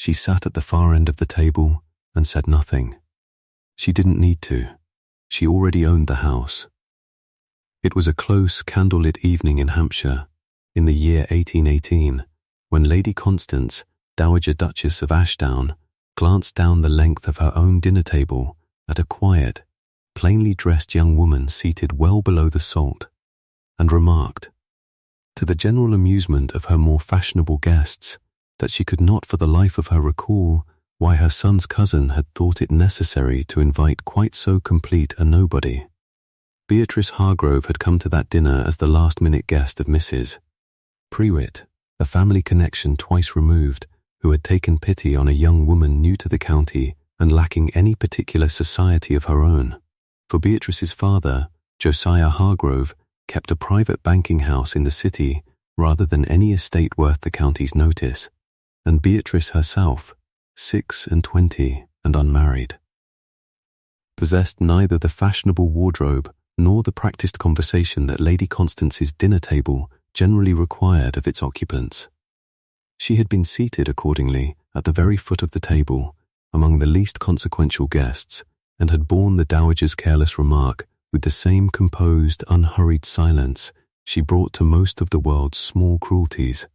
She sat at the far end of the table and said nothing. She didn't need to. She already owned the house. It was a close, candlelit evening in Hampshire, in the year 1818, when Lady Constance, Dowager Duchess of Ashdown, glanced down the length of her own dinner table at a quiet, plainly dressed young woman seated well below the salt, and remarked, to the general amusement of her more fashionable guests, that she could not for the life of her recall why her son's cousin had thought it necessary to invite quite so complete a nobody. Beatrice Hargrove had come to that dinner as the last-minute guest of Mrs. Pruitt, a family connection twice removed, who had taken pity on a young woman new to the county and lacking any particular society of her own. For Beatrice's father, Josiah Hargrove, kept a private banking house in the city rather than any estate worth the county's notice, and Beatrice herself, 26 and unmarried, possessed neither the fashionable wardrobe nor the practiced conversation that Lady Constance's dinner table generally required of its occupants. She had been seated, accordingly, at the very foot of the table, among the least consequential guests, and had borne the dowager's careless remark with the same composed, unhurried silence she brought to most of the world's small cruelties.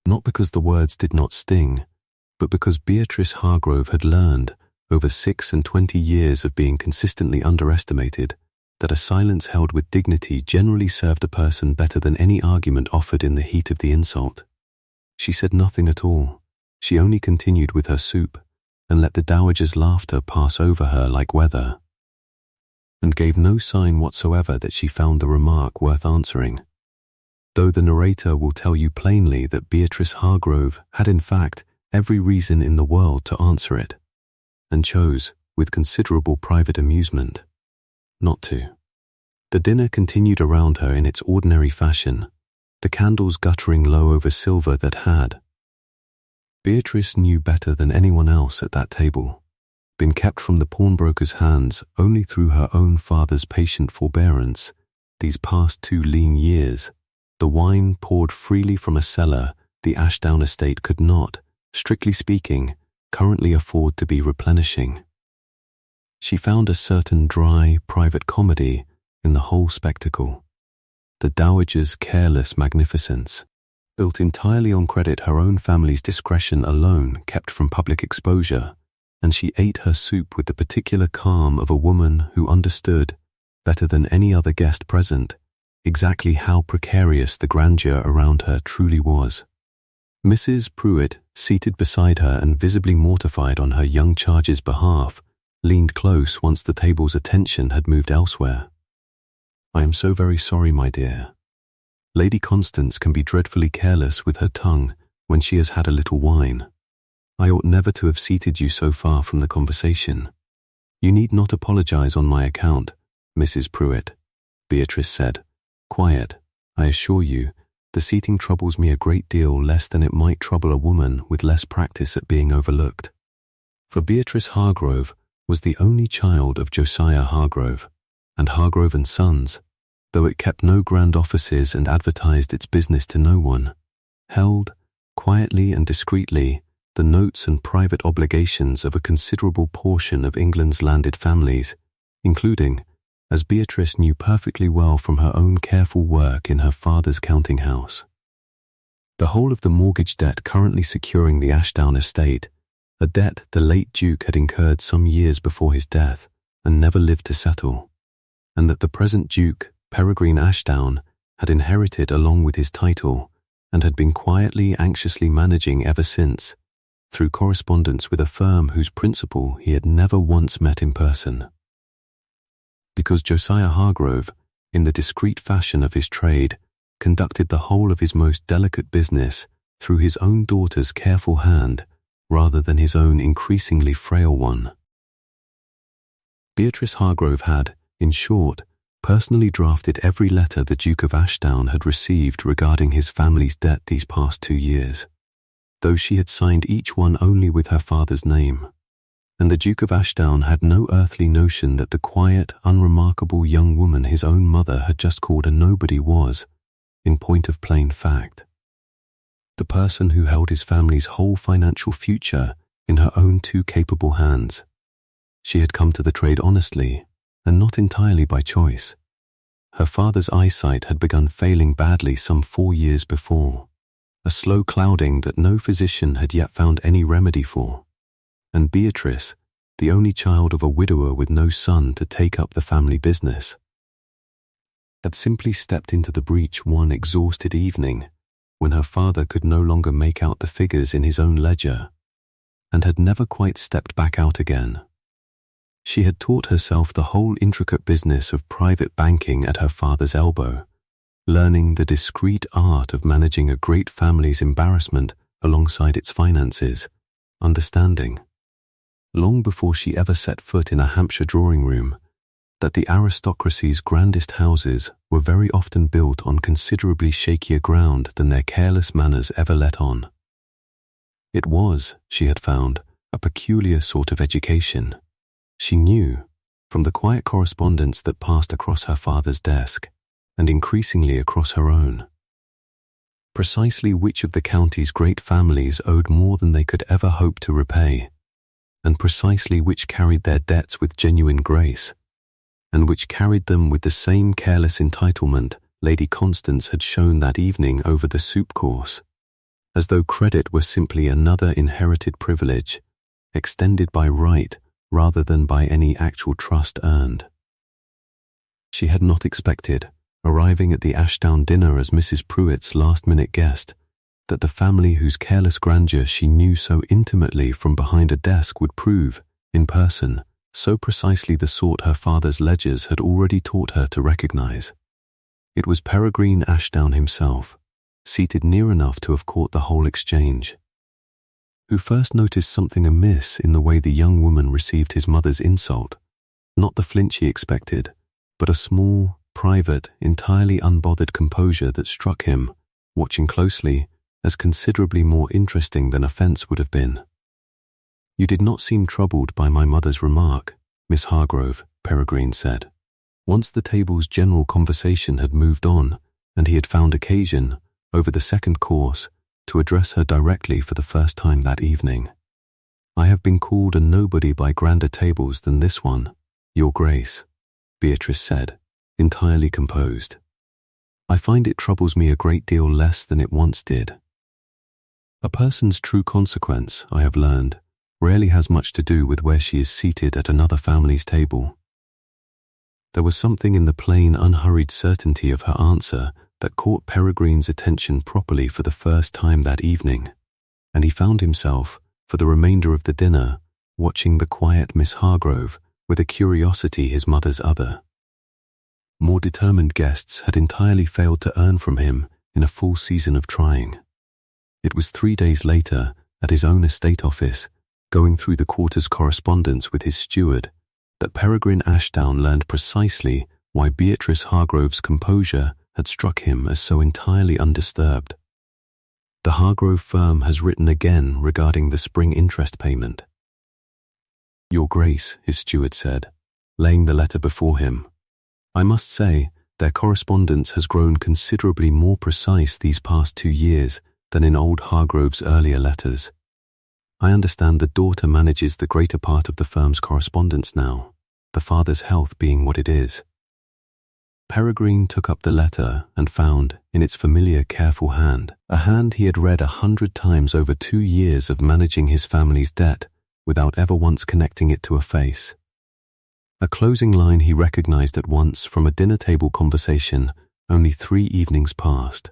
Not because the words did not sting, but because Beatrice Hargrove had learned, over 26 years of being consistently underestimated, that a silence held with dignity generally served a person better than any argument offered in the heat of the insult. She said nothing at all. She only continued with her soup, and let the dowager's laughter pass over her like weather, and gave no sign whatsoever that she found the remark worth answering, though the narrator will tell you plainly that Beatrice Hargrove had in fact every reason in the world to answer it, and chose, with considerable private amusement, not to. The dinner continued around her in its ordinary fashion, the candles guttering low over silver that had, Beatrice knew better than anyone else at that table, been kept from the pawnbroker's hands only through her own father's patient forbearance these past 2 lean years. The wine poured freely from a cellar the Ashdown estate could not, strictly speaking, currently afford to be replenishing. She found a certain dry, private comedy in the whole spectacle. The dowager's careless magnificence, built entirely on credit her own family's discretion alone kept from public exposure, and she ate her soup with the particular calm of a woman who understood, better than any other guest present, exactly how precarious the grandeur around her truly was. Mrs. Pruitt, seated beside her and visibly mortified on her young charge's behalf, leaned close once the table's attention had moved elsewhere. "I am so very sorry, my dear. Lady Constance can be dreadfully careless with her tongue when she has had a little wine. I ought never to have seated you so far from the conversation. You need not apologize on my account, Mrs. Pruitt," Beatrice said. "Quiet, I assure you, the seating troubles me a great deal less than it might trouble a woman with less practice at being overlooked." For Beatrice Hargrove was the only child of Josiah Hargrove, and Hargrove and Sons, though it kept no grand offices and advertised its business to no one, held, quietly and discreetly, the notes and private obligations of a considerable portion of England's landed families, including, as Beatrice knew perfectly well from her own careful work in her father's counting house, the whole of the mortgage debt currently securing the Ashdown estate, a debt the late Duke had incurred some years before his death and never lived to settle, and that the present Duke, Peregrine Ashdown, had inherited along with his title and had been quietly, anxiously managing ever since, through correspondence with a firm whose principal he had never once met in person. Because Josiah Hargrove, in the discreet fashion of his trade, conducted the whole of his most delicate business through his own daughter's careful hand rather than his own increasingly frail one. Beatrice Hargrove had, in short, personally drafted every letter the Duke of Ashdown had received regarding his family's debt these past 2 years, though she had signed each one only with her father's name, and the Duke of Ashdown had no earthly notion that the quiet, unremarkable young woman his own mother had just called a nobody was, in point of plain fact, the person who held his family's whole financial future in her own two capable hands. She had come to the trade honestly, and not entirely by choice. Her father's eyesight had begun failing badly some 4 years before, a slow clouding that no physician had yet found any remedy for. And Beatrice, the only child of a widower with no son to take up the family business, had simply stepped into the breach one exhausted evening when her father could no longer make out the figures in his own ledger, and had never quite stepped back out again. She had taught herself the whole intricate business of private banking at her father's elbow, learning the discreet art of managing a great family's embarrassment alongside its finances, understanding, long before she ever set foot in a Hampshire drawing room, that the aristocracy's grandest houses were very often built on considerably shakier ground than their careless manners ever let on. It was, she had found, a peculiar sort of education. She knew, from the quiet correspondence that passed across her father's desk, and increasingly across her own, precisely which of the county's great families owed more than they could ever hope to repay, and precisely which carried their debts with genuine grace, and which carried them with the same careless entitlement Lady Constance had shown that evening over the soup course, as though credit were simply another inherited privilege, extended by right rather than by any actual trust earned. She had not expected, arriving at the Ashdown dinner as Mrs. Pruitt's last-minute guest, that the family whose careless grandeur she knew so intimately from behind a desk would prove, in person, so precisely the sort her father's ledgers had already taught her to recognize. It was Peregrine Ashdown himself, seated near enough to have caught the whole exchange, who first noticed something amiss in the way the young woman received his mother's insult, not the flinch he expected, but a small, private, entirely unbothered composure that struck him, watching closely, as considerably more interesting than offence would have been. "You did not seem troubled by my mother's remark, Miss Hargrove," Peregrine said, once the table's general conversation had moved on and he had found occasion, over the second course, to address her directly for the first time that evening. "I have been called a nobody by grander tables than this one, Your Grace," Beatrice said, entirely composed. "I find it troubles me a great deal less than it once did. A person's true consequence, I have learned, rarely has much to do with where she is seated at another family's table." There was something in the plain, unhurried certainty of her answer that caught Peregrine's attention properly for the first time that evening, and he found himself, for the remainder of the dinner, watching the quiet Miss Hargrove with a curiosity his mother's other, more determined guests had entirely failed to earn from him in a full season of trying. It was 3 days later, at his own estate office, going through the quarter's correspondence with his steward, that Peregrine Ashdown learned precisely why Beatrice Hargrove's composure had struck him as so entirely undisturbed. "The Hargrove firm has written again regarding the spring interest payment." "Your Grace," his steward said, laying the letter before him, "I must say their correspondence has grown considerably more precise these past 2 years than in old Hargrove's earlier letters. I understand the daughter manages the greater part of the firm's correspondence now, the father's health being what it is." Peregrine took up the letter and found, in its familiar, careful hand, a hand he had read 100 times over 2 years of managing his family's debt without ever once connecting it to a face. A closing line he recognized at once from a dinner-table conversation only 3 evenings past.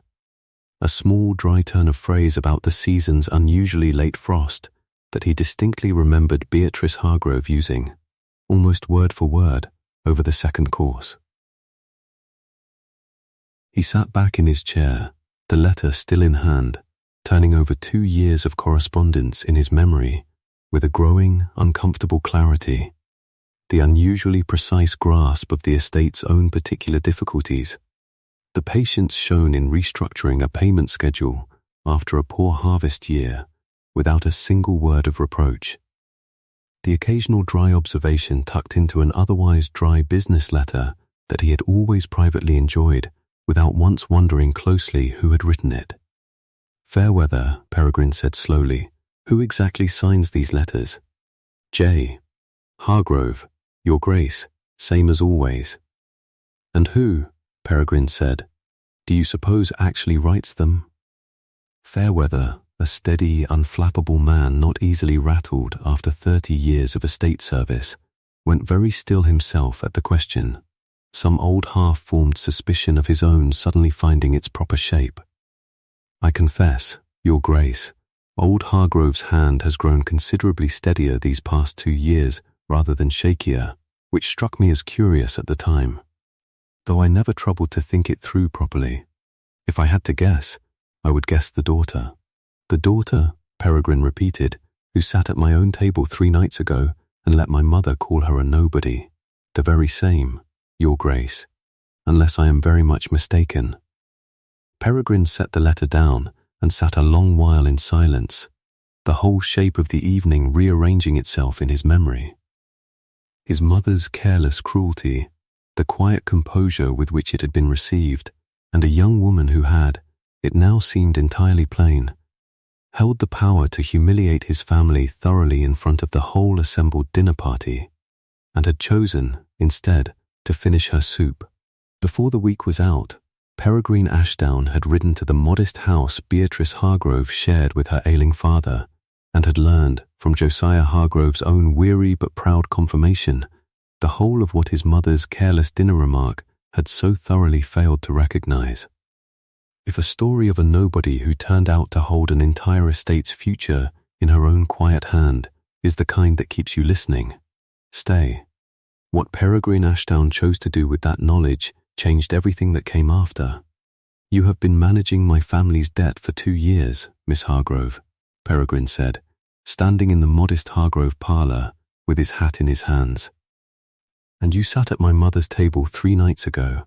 A small, dry turn of phrase about the season's unusually late frost that he distinctly remembered Beatrice Hargrove using, almost word for word, over the second course. He sat back in his chair, the letter still in hand, turning over 2 years of correspondence in his memory with a growing, uncomfortable clarity, the unusually precise grasp of the estate's own particular difficulties, the patience shown in restructuring a payment schedule after a poor harvest year without a single word of reproach, the occasional dry observation tucked into an otherwise dry business letter that he had always privately enjoyed without once wondering closely who had written it. Fair weather, Peregrine said slowly. Who exactly signs these letters? J. Hargrove, Your Grace, same as always. And who, Peregrine said, do you suppose actually writes them? Fairweather, a steady, unflappable man not easily rattled after 30 years of estate service, went very still himself at the question, some old half-formed suspicion of his own suddenly finding its proper shape. I confess, Your Grace, old Hargrove's hand has grown considerably steadier these past 2 years rather than shakier, which struck me as curious at the time, though I never troubled to think it through properly. If I had to guess, I would guess the daughter. The daughter, Peregrine repeated, who sat at my own table 3 nights ago and let my mother call her a nobody. The very same, Your Grace, unless I am very much mistaken. Peregrine set the letter down and sat a long while in silence, the whole shape of the evening rearranging itself in his memory. His mother's careless cruelty, the quiet composure with which it had been received, and a young woman who had, it now seemed entirely plain, held the power to humiliate his family thoroughly in front of the whole assembled dinner party, and had chosen, instead, to finish her soup. Before the week was out, Peregrine Ashdown had ridden to the modest house Beatrice Hargrove shared with her ailing father, and had learned, from Josiah Hargrove's own weary but proud confirmation, the whole of what his mother's careless dinner remark had so thoroughly failed to recognize. If a story of a nobody who turned out to hold an entire estate's future in her own quiet hand is the kind that keeps you listening, stay. What Peregrine Ashdown chose to do with that knowledge changed everything that came after. You have been managing my family's debt for 2 years, Miss Hargrove, Peregrine said, standing in the modest Hargrove parlour with his hat in his hands. And you sat at my mother's table 3 nights ago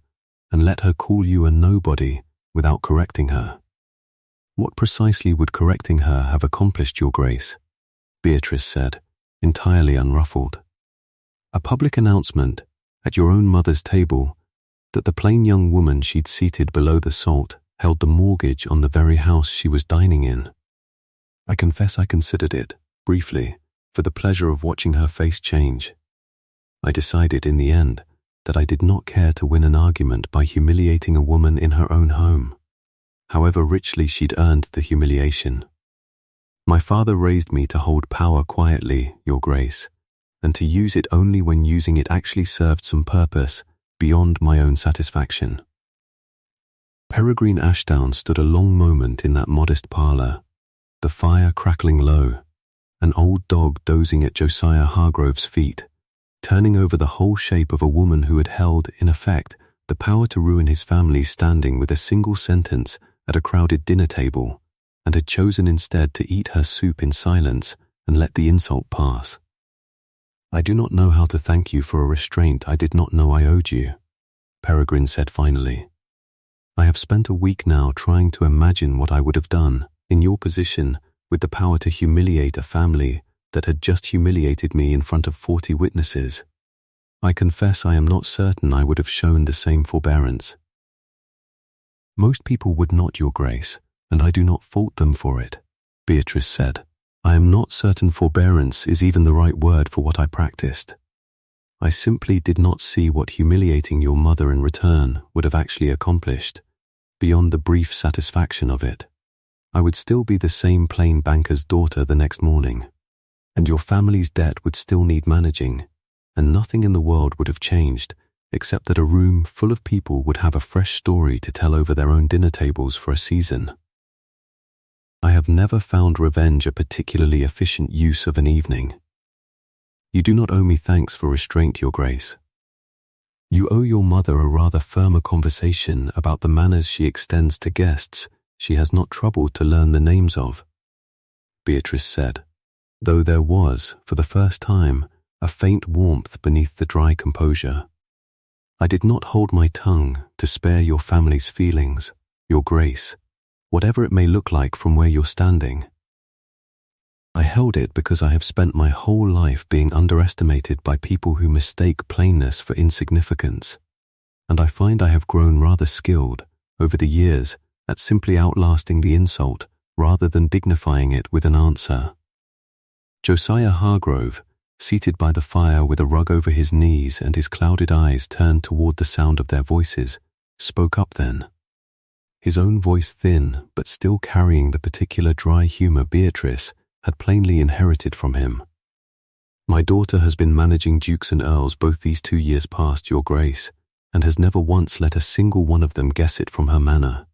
and let her call you a nobody without correcting her. What precisely would correcting her have accomplished, Your Grace? Beatrice said, entirely unruffled. A public announcement, at your own mother's table, that the plain young woman she'd seated below the salt held the mortgage on the very house she was dining in. I confess I considered it, briefly, for the pleasure of watching her face change. I decided in the end that I did not care to win an argument by humiliating a woman in her own home, however richly she'd earned the humiliation. My father raised me to hold power quietly, Your Grace, and to use it only when using it actually served some purpose beyond my own satisfaction. Peregrine Ashdown stood a long moment in that modest parlour, the fire crackling low, an old dog dozing at Josiah Hargrove's feet, turning over the whole shape of a woman who had held, in effect, the power to ruin his family's standing with a single sentence at a crowded dinner table, and had chosen instead to eat her soup in silence and let the insult pass. I do not know how to thank you for a restraint I did not know I owed you, Peregrine said finally. I have spent a week now trying to imagine what I would have done, in your position, with the power to humiliate a family that had just humiliated me in front of 40 witnesses. I confess I am not certain I would have shown the same forbearance. Most people would not, Your Grace, and I do not fault them for it, Beatrice said. I am not certain forbearance is even the right word for what I practiced. I simply did not see what humiliating your mother in return would have actually accomplished, beyond the brief satisfaction of it. I would still be the same plain banker's daughter the next morning, and your family's debt would still need managing, and nothing in the world would have changed except that a room full of people would have a fresh story to tell over their own dinner tables for a season. I have never found revenge a particularly efficient use of an evening. You do not owe me thanks for restraint, Your Grace. You owe your mother a rather firmer conversation about the manners she extends to guests she has not troubled to learn the names of, Beatrice said, though there was, for the first time, a faint warmth beneath the dry composure. I did not hold my tongue to spare your family's feelings, Your Grace, whatever it may look like from where you're standing. I held it because I have spent my whole life being underestimated by people who mistake plainness for insignificance, and I find I have grown rather skilled, over the years, at simply outlasting the insult rather than dignifying it with an answer. Josiah Hargrove, seated by the fire with a rug over his knees and his clouded eyes turned toward the sound of their voices, spoke up then. His own voice thin, but still carrying the particular dry humor Beatrice had plainly inherited from him. "My daughter has been managing dukes and earls both these 2 years past, Your Grace, and has never once let a single one of them guess it from her manner.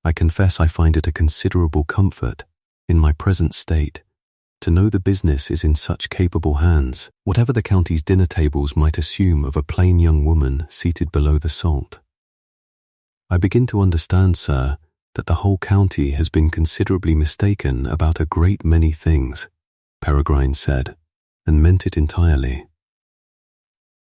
I confess I find it a considerable comfort, in my present state, to know the business is in such capable hands, whatever the county's dinner tables might assume of a plain young woman seated below the salt. I begin to understand, sir, that the whole county has been considerably mistaken about a great many things," Peregrine said, and meant it entirely.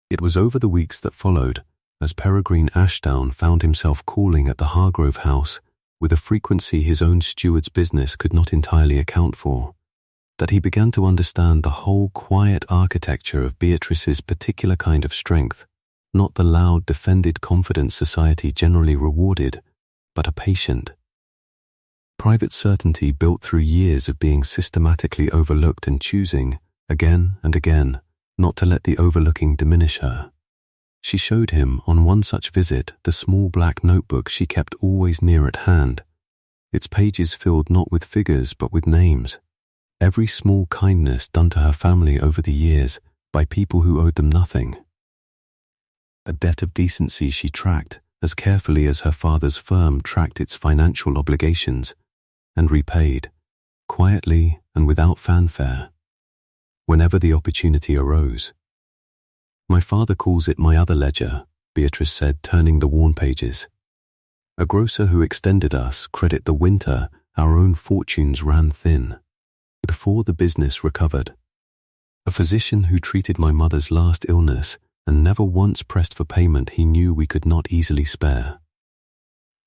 It was over the weeks that followed, as Peregrine Ashdown found himself calling at the Hargrove house with a frequency his own steward's business could not entirely account for, that he began to understand the whole quiet architecture of Beatrice's particular kind of strength, not the loud, defended confidence society generally rewarded, but a patient, private certainty built through years of being systematically overlooked and choosing, again and again, not to let the overlooking diminish her. She showed him, on one such visit, the small black notebook she kept always near at hand, its pages filled not with figures but with names, every small kindness done to her family over the years by people who owed them nothing. A debt of decency she tracked as carefully as her father's firm tracked its financial obligations, and repaid, quietly and without fanfare, whenever the opportunity arose. "My father calls it my other ledger," Beatrice said, turning the worn pages. "A grocer who extended us credit the winter our own fortunes ran thin, before the business recovered. A physician who treated my mother's last illness and never once pressed for payment he knew we could not easily spare.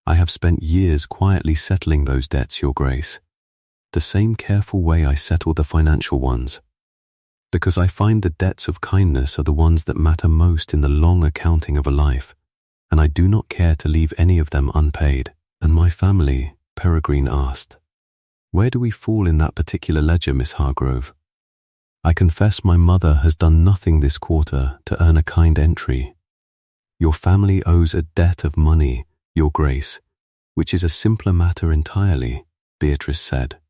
I have spent years quietly settling those debts, Your Grace, the same careful way I settle the financial ones, because I find the debts of kindness are the ones that matter most in the long accounting of a life, and I do not care to leave any of them unpaid." "And my family?" Peregrine asked. "Where do we fall in that particular ledger, Miss Hargrove? I confess my mother has done nothing this quarter to earn a kind entry. Your family owes a debt of money, Your Grace, which is a simpler matter entirely," Beatrice said.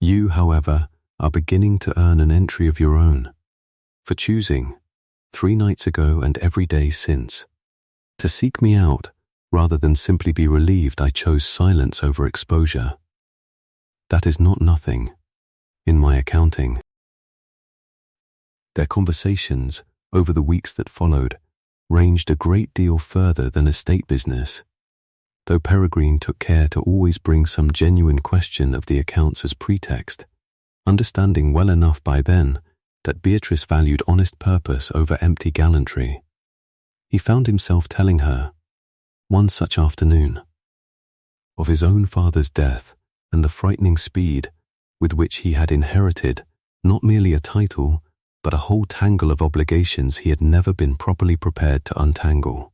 "You, however, are beginning to earn an entry of your own, for choosing, 3 nights ago and every day since, to seek me out rather than simply be relieved I chose silence over exposure. That is not nothing, in my accounting." Their conversations, over the weeks that followed, ranged a great deal further than estate business, though Peregrine took care to always bring some genuine question of the accounts as pretext, understanding well enough by then that Beatrice valued honest purpose over empty gallantry. He found himself telling her, one such afternoon, of his own father's death and the frightening speed with which he had inherited not merely a title, but a whole tangle of obligations he had never been properly prepared to untangle.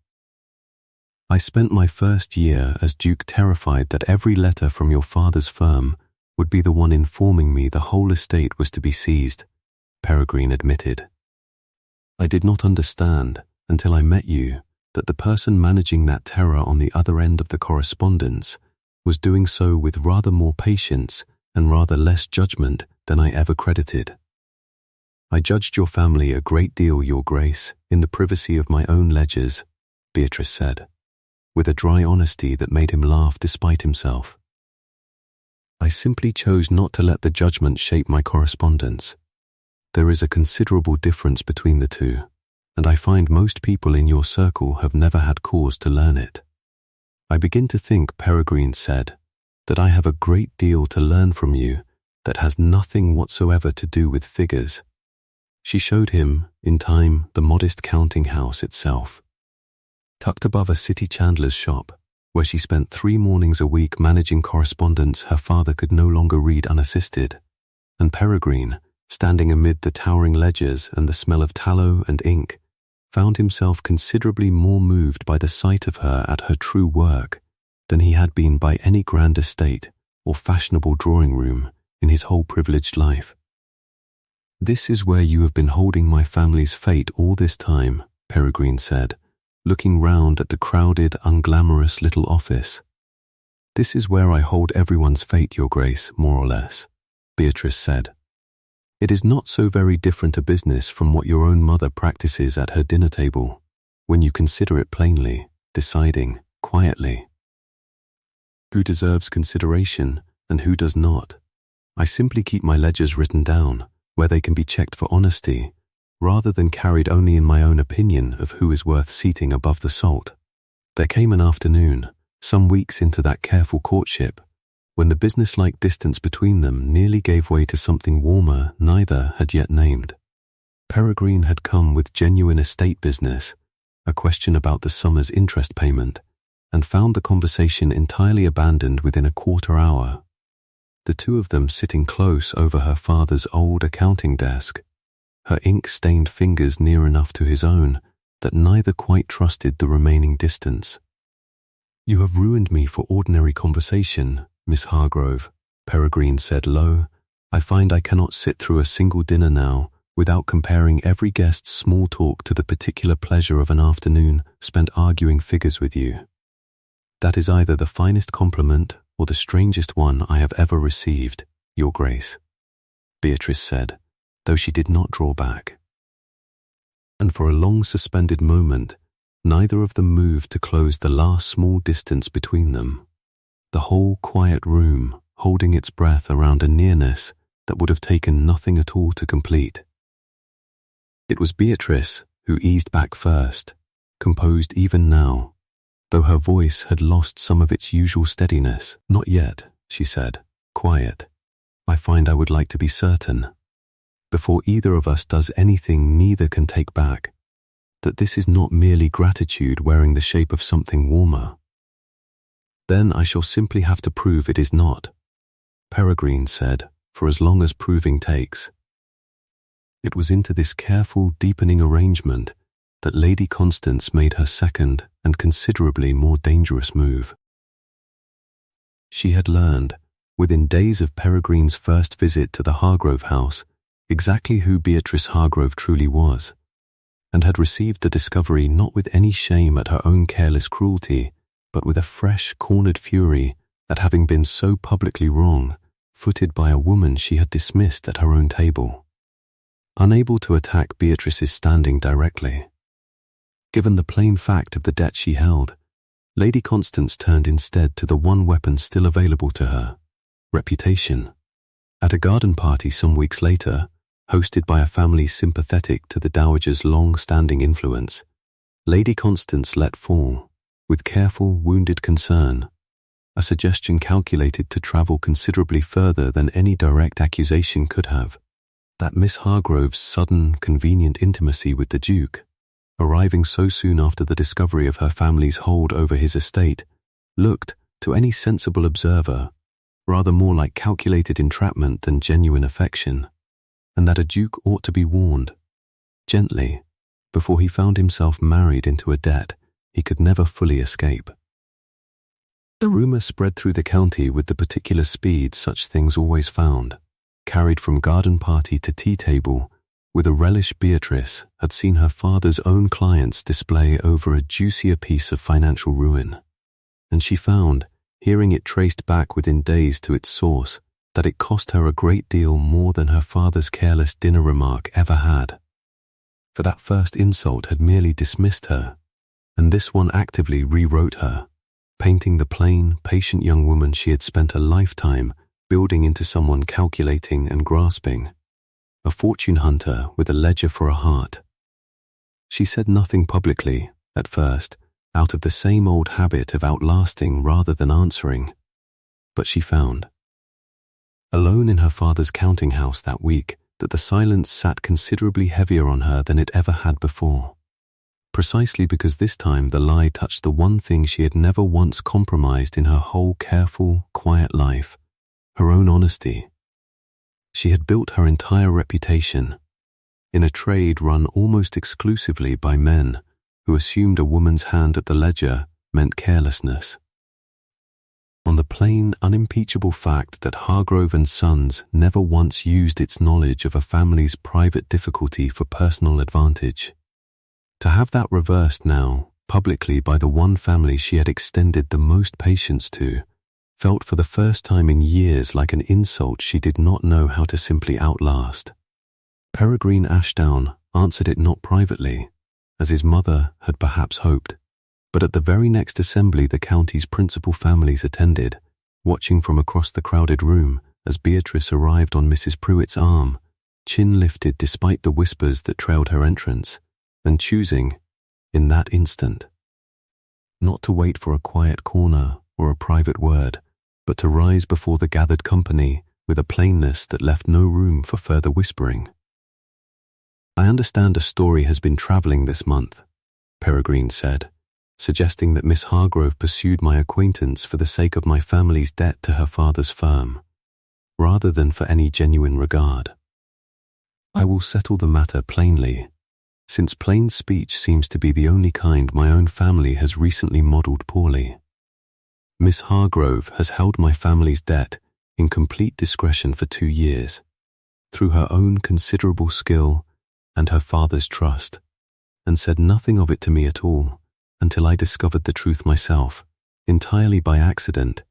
"I spent my first year as Duke terrified that every letter from your father's firm would be the one informing me the whole estate was to be seized," Peregrine admitted. "I did not understand, until I met you, that the person managing that terror on the other end of the correspondence was doing so with rather more patience and rather less judgment than I ever credited. I judged your family a great deal, Your Grace, in the privacy of my own ledgers," Beatrice said, with a dry honesty that made him laugh despite himself. "I simply chose not to let the judgment shape my correspondence. There is a considerable difference between the two, and I find most people in your circle have never had cause to learn it. I begin to think," Peregrine said, "that I have a great deal to learn from you that has nothing whatsoever to do with figures." She showed him, in time, the modest counting house itself, tucked above a city chandler's shop, where she spent 3 mornings a week managing correspondence her father could no longer read unassisted, and Peregrine, standing amid the towering ledgers and the smell of tallow and ink, found himself considerably more moved by the sight of her at her true work than he had been by any grand estate or fashionable drawing room in his whole privileged life. "This is where you have been holding my family's fate all this time," Peregrine said, looking round at the crowded, unglamorous little office. "This is where I hold everyone's fate, Your Grace, more or less," Beatrice said. "It is not so very different a business from what your own mother practices at her dinner table, when you consider it plainly, deciding, quietly, who deserves consideration and who does not. I simply keep my ledgers written down, where they can be checked for honesty, rather than carried only in my own opinion of who is worth seating above the salt." There came an afternoon, some weeks into that careful courtship, when the businesslike distance between them nearly gave way to something warmer neither had yet named. Peregrine had come with genuine estate business, a question about the summer's interest payment, and found the conversation entirely abandoned within a quarter hour. The two of them sitting close over her father's old accounting desk, her ink-stained fingers near enough to his own that neither quite trusted the remaining distance. "You have ruined me for ordinary conversation, Miss Hargrove," Peregrine said low. "I find I cannot sit through a single dinner now without comparing every guest's small talk to the particular pleasure of an afternoon spent arguing figures with you. That is either the finest compliment or the strangest one I have ever received, Your Grace," Beatrice said, though she did not draw back. And for a long suspended moment, neither of them moved to close the last small distance between them, the whole quiet room holding its breath around a nearness that would have taken nothing at all to complete. It was Beatrice who eased back first, composed even now, though her voice had lost some of its usual steadiness. "Not yet," she said, quiet. "I find I would like to be certain, before either of us does anything neither can take back, that this is not merely gratitude wearing the shape of something warmer. Then I shall simply have to prove it is not," Peregrine said, "for as long as proving takes." It was into this careful, deepening arrangement that Lady Constance made her second and considerably more dangerous move. She had learned, within days of Peregrine's first visit to the Hargrove house, exactly who Beatrice Hargrove truly was, and had received the discovery not with any shame at her own careless cruelty, but with a fresh, cornered fury at having been so publicly wrong, footed by a woman she had dismissed at her own table. Unable to attack Beatrice's standing directly, given the plain fact of the debt she held, Lady Constance turned instead to the one weapon still available to her, reputation. At a garden party some weeks later, hosted by a family sympathetic to the Dowager's long-standing influence, Lady Constance let fall, with careful, wounded concern, a suggestion calculated to travel considerably further than any direct accusation could have, that Miss Hargrove's sudden, convenient intimacy with the Duke, arriving so soon after the discovery of her family's hold over his estate, looked, to any sensible observer, rather more like calculated entrapment than genuine affection, and that a duke ought to be warned, gently, before he found himself married into a debt he could never fully escape. The rumour spread through the county with the particular speed such things always found, carried from garden party to tea table, with a relish Beatrice had seen her father's own clients display over a juicier piece of financial ruin, and she found, hearing it traced back within days to its source, that it cost her a great deal more than her father's careless dinner remark ever had. For that first insult had merely dismissed her, and this one actively rewrote her, painting the plain, patient young woman she had spent a lifetime building into someone calculating and grasping, a fortune hunter with a ledger for a heart. She said nothing publicly, at first, out of the same old habit of outlasting rather than answering, but she found, alone in her father's counting house that week, that the silence sat considerably heavier on her than it ever had before, precisely because this time the lie touched the one thing she had never once compromised in her whole careful, quiet life, her own honesty. She had built her entire reputation in a trade run almost exclusively by men who assumed a woman's hand at the ledger meant carelessness. on the plain, unimpeachable fact that Hargrove and Sons never once used its knowledge of a family's private difficulty for personal advantage. To have that reversed now, publicly by the one family she had extended the most patience to, felt for the first time in years like an insult she did not know how to simply outlast. Peregrine Ashdown answered it not privately, as his mother had perhaps hoped, but at the very next assembly the county's principal families attended, watching from across the crowded room as Beatrice arrived on Mrs. Pruitt's arm, chin lifted despite the whispers that trailed her entrance, and choosing, in that instant, not to wait for a quiet corner or a private word, but to rise before the gathered company with a plainness that left no room for further whispering. "I understand a story has been travelling this month," Peregrine said, suggesting that Miss Hargrove pursued my acquaintance for the sake of my family's debt to her father's firm, rather than for any genuine regard. "I will settle the matter plainly, since plain speech seems to be the only kind my own family has recently modelled poorly. Miss Hargrove has held my family's debt in complete discretion for 2 years, through her own considerable skill and her father's trust, and said nothing of it to me at all until I discovered the truth myself, entirely by accident,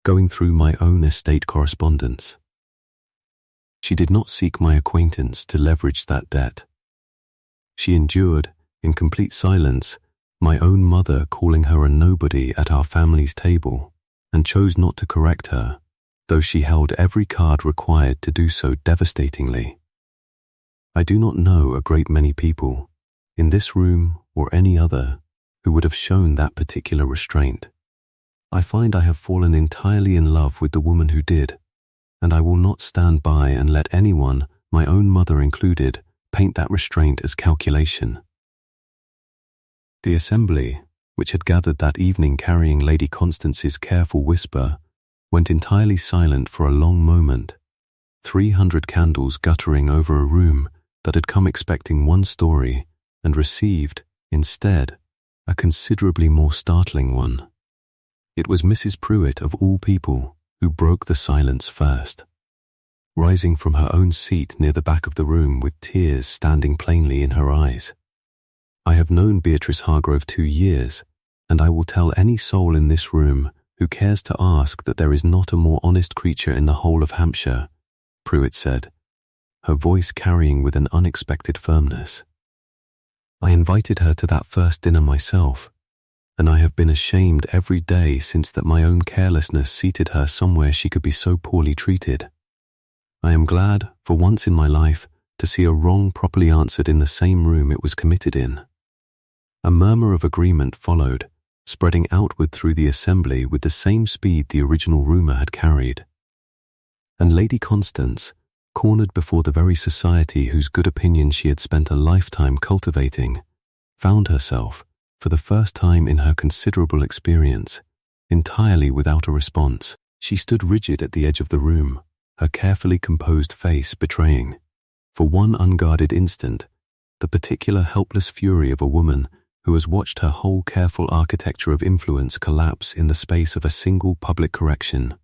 going through my own estate correspondence. She did not seek my acquaintance to leverage that debt. She endured, in complete silence, my own mother calling her a nobody at our family's table, and chose not to correct her, though she held every card required to do so devastatingly. I do not know a great many people, in this room or any other, who would have shown that particular restraint. I find I have fallen entirely in love with the woman who did, and I will not stand by and let anyone, my own mother included, paint that restraint as calculation." The assembly, which had gathered that evening carrying Lady Constance's careful whisper, went entirely silent for a long moment, 300 candles guttering over a room that had come expecting one story and received, instead, a considerably more startling one. It was Mrs. Pruitt, of all people, who broke the silence first, rising from her own seat near the back of the room with tears standing plainly in her eyes. "I have known Beatrice Hargrove 2 years, and I will tell any soul in this room who cares to ask that there is not a more honest creature in the whole of Hampshire," Pruitt said, her voice carrying with an unexpected firmness. "I invited her to that first dinner myself, and I have been ashamed every day since that my own carelessness seated her somewhere she could be so poorly treated. I am glad, for once in my life, to see a wrong properly answered in the same room it was committed in." A murmur of agreement followed, spreading outward through the assembly with the same speed the original rumour had carried. And Lady Constance, cornered before the very society whose good opinion she had spent a lifetime cultivating, found herself, for the first time in her considerable experience, entirely without a response. She stood rigid at the edge of the room, her carefully composed face betraying, for one unguarded instant, the particular helpless fury of a woman who has watched her whole careful architecture of influence collapse in the space of a single public correction.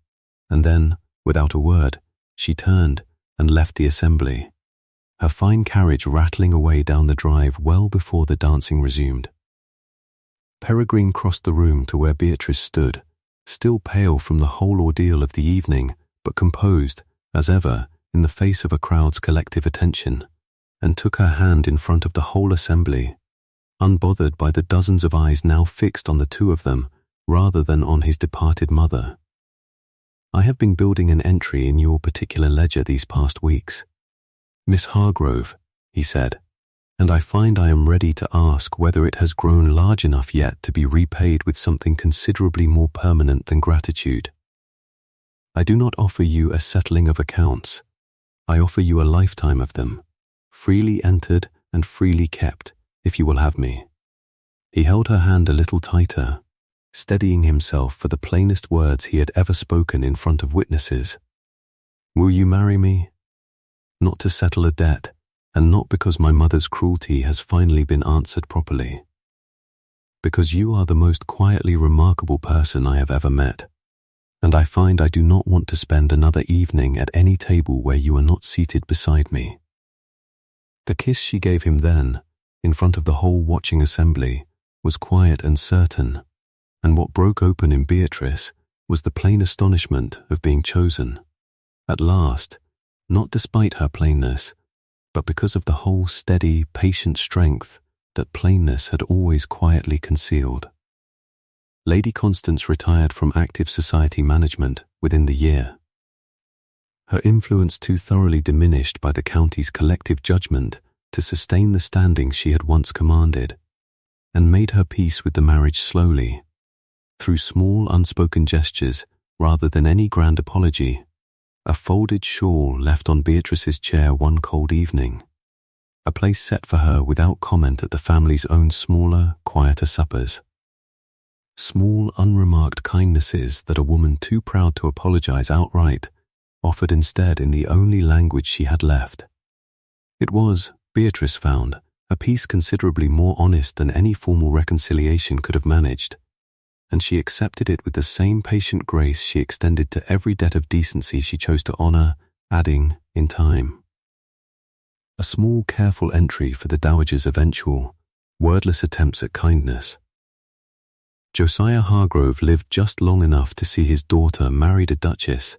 And then, without a word, she turned and left the assembly, her fine carriage rattling away down the drive well before the dancing resumed. Peregrine crossed the room to where Beatrice stood, still pale from the whole ordeal of the evening, but composed, as ever, in the face of a crowd's collective attention, and took her hand in front of the whole assembly, unbothered by the dozens of eyes now fixed on the two of them rather than on his departed mother. "I have been building an entry in your particular ledger these past weeks, Miss Hargrove," he said, "and I find I am ready to ask whether it has grown large enough yet to be repaid with something considerably more permanent than gratitude. I do not offer you a settling of accounts. I offer you a lifetime of them, freely entered and freely kept, if you will have me." He held her hand a little tighter, steadying himself for the plainest words he had ever spoken in front of witnesses. "Will you marry me? Not to settle a debt, and not because my mother's cruelty has finally been answered properly. Because you are the most quietly remarkable person I have ever met, and I find I do not want to spend another evening at any table where you are not seated beside me." The kiss she gave him then, in front of the whole watching assembly, was quiet and certain, and what broke open in Beatrice was the plain astonishment of being chosen. At last, not despite her plainness, but because of the whole steady, patient strength that plainness had always quietly concealed. Lady Constance retired from active society management within the year. Her influence too thoroughly diminished by the county's collective judgment to sustain the standing she had once commanded, and made her peace with the marriage slowly, through small unspoken gestures rather than any grand apology. A folded shawl left on Beatrice's chair one cold evening, a place set for her without comment at the family's own smaller, quieter suppers. Small, unremarked kindnesses that a woman too proud to apologize outright offered instead in the only language she had left. It was, Beatrice found, a peace considerably more honest than any formal reconciliation could have managed, and she accepted it with the same patient grace she extended to every debt of decency she chose to honor, adding, in time, a small careful entry for the dowager's eventual, wordless attempts at kindness. Josiah Hargrove lived just long enough to see his daughter married a duchess,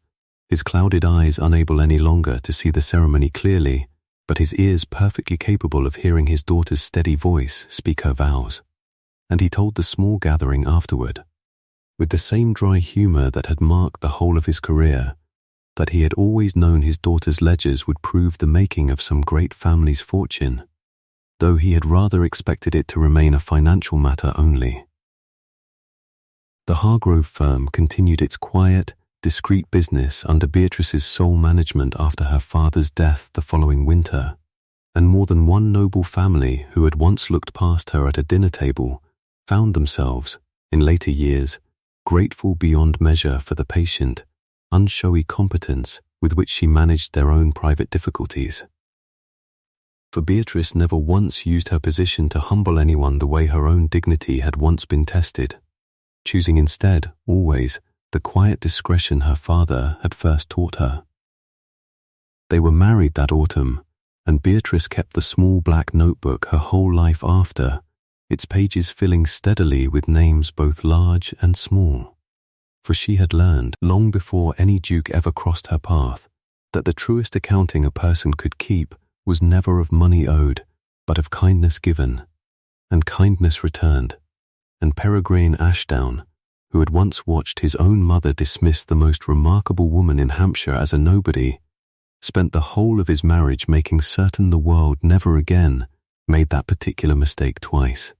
his clouded eyes unable any longer to see the ceremony clearly, but his ears perfectly capable of hearing his daughter's steady voice speak her vows. And he told the small gathering afterward, with the same dry humor that had marked the whole of his career, that he had always known his daughter's ledgers would prove the making of some great family's fortune, though he had rather expected it to remain a financial matter only. The Hargrove firm continued its quiet, discreet business under Beatrice's sole management after her father's death the following winter, and more than one noble family who had once looked past her at a dinner table found themselves, in later years, grateful beyond measure for the patient, unshowy competence with which she managed their own private difficulties. For Beatrice never once used her position to humble anyone the way her own dignity had once been tested, choosing instead, always, the quiet discretion her father had first taught her. They were married that autumn, and Beatrice kept the small black notebook her whole life after, its pages filling steadily with names both large and small. For she had learned, long before any duke ever crossed her path, that the truest accounting a person could keep was never of money owed, but of kindness given, and kindness returned. And Peregrine Ashdown, who had once watched his own mother dismiss the most remarkable woman in Hampshire as a nobody, spent the whole of his marriage making certain the world never again made that particular mistake twice.